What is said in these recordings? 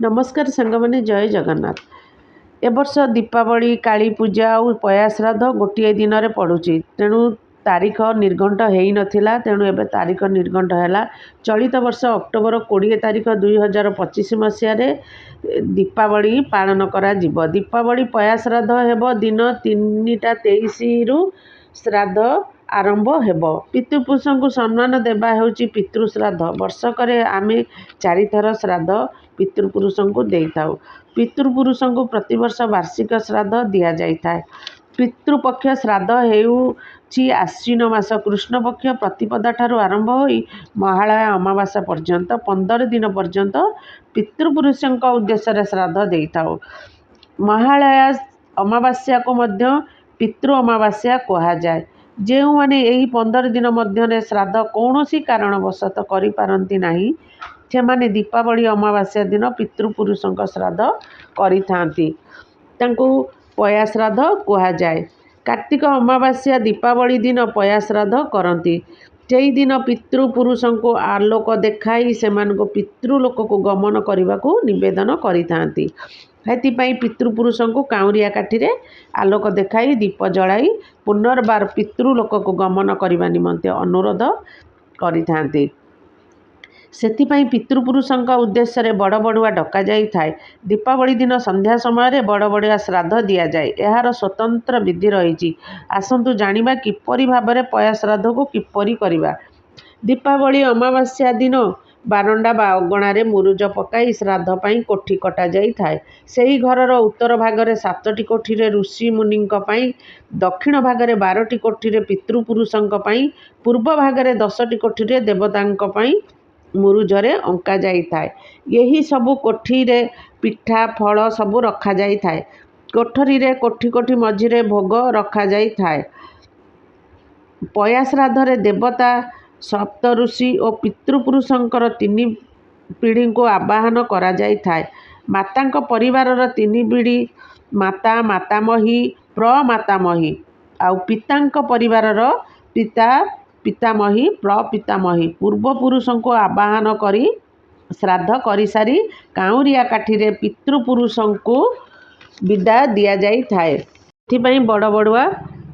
नमस्कार सांगमाने जय जगन्नाथ। ए वर्ष दीपावली काली पूजा और पया श्राद्ध गोटे दिन में पड़ुची तेणु तारीख निर्घंट हो नाला तेणु एवं तारीख निर्घंट है। चलित वर्ष अक्टोबर 20 तारीख 2025 मसीह दीपावली पालन करा जीव। दीपावली पया श्राद्ध हेब दिन 3टा 23 श्राद्ध आरंभ हेब। पितृपुरुषों को सम्मान देवा होची पितृश्राद्ध। वर्षक आम 4 थर श्राद्ध पितृपुरुषों को दे था। पितृपुरुषों को प्रतिवर्ष वार्षिक श्राद्ध दि जाए। पितृपक्ष श्राद्ध हेउछि आश्विन मास कृष्ण पक्ष प्रतिपदा ठारू आरंभ होई महालय अमावास्या पर्यंत 15 दिन पर्यंत पितृपुरुषों उद्देश्य श्राद्ध दे था। महालया अमावास्या को मध्य पितृ अमावास्या कहा जाए। जो मैंने यही 15 दिन मध्य श्राद्ध कौन सी कारणवशत करि पारंती नाही से माने दीपावली अमावास्या दिन पितृपुरुषों श्राद्ध करिथांती तांको पया श्राद्ध कहा जाए। कार्तिक अमावास्या दीपावली दिन पया श्राद्ध करती। से दिन पितृपुरुषों को आलोक देखाई से पितृलोक को गमन करने को निवेदन करिथांती। हेतिपाई पितृपुरुषों को काउरिया काठी आलोक देखाई दीप जलाई पुनर्बार पितृलोक को गमन करने निमंते अनुरोध करिथांती। सेथिपाई पितृपुरुषों उद्देश्य बड़ बड़ुआ डका जाए। दीपावली दिन संध्या समय बड़ बड़ुआ श्राद्ध दि जाए। यार स्वतंत्र विधि रही। आसतु जानिबा किपरि भाबरे पया श्राद्ध को किपरि करिबा। दीपावली अमावास्या दिन बारंडा बा अगणारे मुरुज पकाई श्राद्ध पाई कोठी कटा जाई थाए। सेही घरर उत्तर भागरे 7टी कोठी ऋषि मुनि दक्षिण भागरे 12टी कोठी पितृपुरुषों पूर्व भागरे 10टी कोठी देवता मुरुजरे अंका जाई थाए। यही सबु कोठी रे पिठा फल सबु रखा जाई थाए। कोठरी रे कोठी कोठी मझिरे भोग रखा जाई थाए। पया श्राद्ध रे देवता सप्त ऋषि और पितृपुरुषंकर 3 पीढ़ी को आवाहन करा जाई थाए। मातांक परिवारर 3 पीढ़ी माता मातामही प्रमातामही आउ पितांक परिवारर पिता पितामही प्रपितामही पूर्वपुरुषों को आवाहन करी श्राद्ध करी सारी काउरिया काठी पितृपुरुषों को विदा दि जाई थाए। एथिपाई बड़ बड़ुआ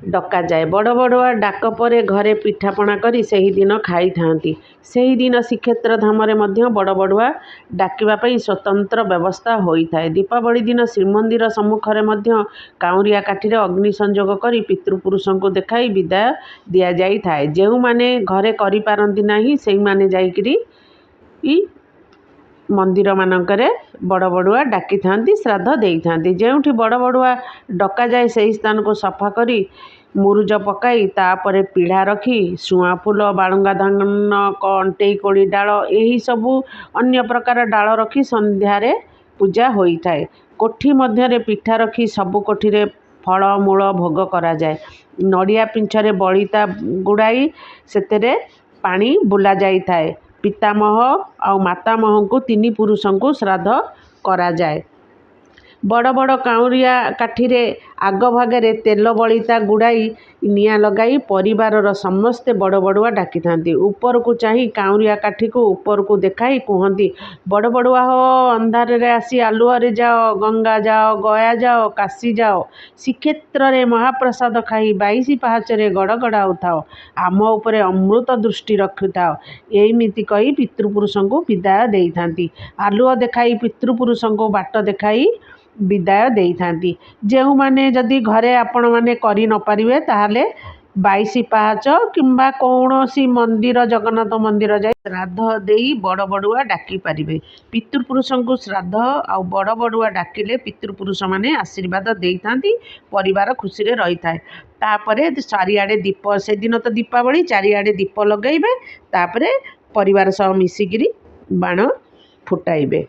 डका जाए। बड़ बड़ुआ डाक पर घरे पिठापଣା करी सही दिन खाई थांती। सही दिन श्रीक्षेत्र धाम रे मध्य बड़ बड़ुआ डाकिबा पई स्वतंत्र व्यवस्था होई थाए। दीपावली दिन श्रीमंदिर सम्मुख रे मध्य काउरिया काठी अग्नि संजोग करी पितृपुरुषों को देखाई विदाय दिया जाई थाए। जेउ माने घरे करि पारंती नाही सेही माने जाईकरी मंदिर मानकरे बड़ बड़ुआ डाकी थांती श्राद्ध देई थांती। जेउठी बड़ बड़ुआ डका जाए सही स्थान को सफा करी मुरुज पकाई तापरे पीढ़ा रखी सुआ फूल बालुंगा धान कंटेई कोड़ी डाल यही सबू अन्य प्रकार डाल रखी संध्यारे पूजा होई थाए। कोठी मध्य पिठा रखी सबु कोठी रे फल मूल भोग करा जाए। नड़िया पिंछरे बलिता गुड़ाई सेतेरे पानी बुला जाई थाए। पितामह और मातामह को 3 पुरुषों को श्राद्ध करा जाए। बड़ बड़ काउरिया काठी आग भागे तेल बलिता गुड़ाई निया लगाई परिवार समस्ते बड़ बड़ुआ डाकी थांती। ऊपर को चाही काउरिया काठी को ऊपर को देखाई कहती बड़ बड़ुआ हो अंधार रे आसी आलुआरे जाओ गंगा जाओ गया जाओ काशी जाओ श्रीक्षेत्र रे महाप्रसाद खाई 22 पाहाचरे गड़ गड़ाऊ थाओ आम उपरे अमृत दृष्टि रखुताओ एमिति कही पितृपुरुषों को विदाय दे थांती। आलुआ देखाई पितृपुरुषों को बाट देखाई विदाय दे थांती। जो माने जदि घरे आपण माने करि न पारिबे ताहाले 22 पाहाच किंबा कौनसी मंदिर जगन्नाथ मंदिर जाई श्राद्ध देई बड़ बड़ुआ डाकी पारिबे। पितृपुरुषों को श्राद्ध आ बड़ बड़ुआ डाकिले पितृपुरुष माने आशीर्वाद दे थांती। परिवार खुशी रे रही थाए। तापरे चारिआडे दीप से दिन तो दीपावली चारिआडे दीप लगेबे तापरे परिवार सह मिसिकिरी बाण फुटाइबे।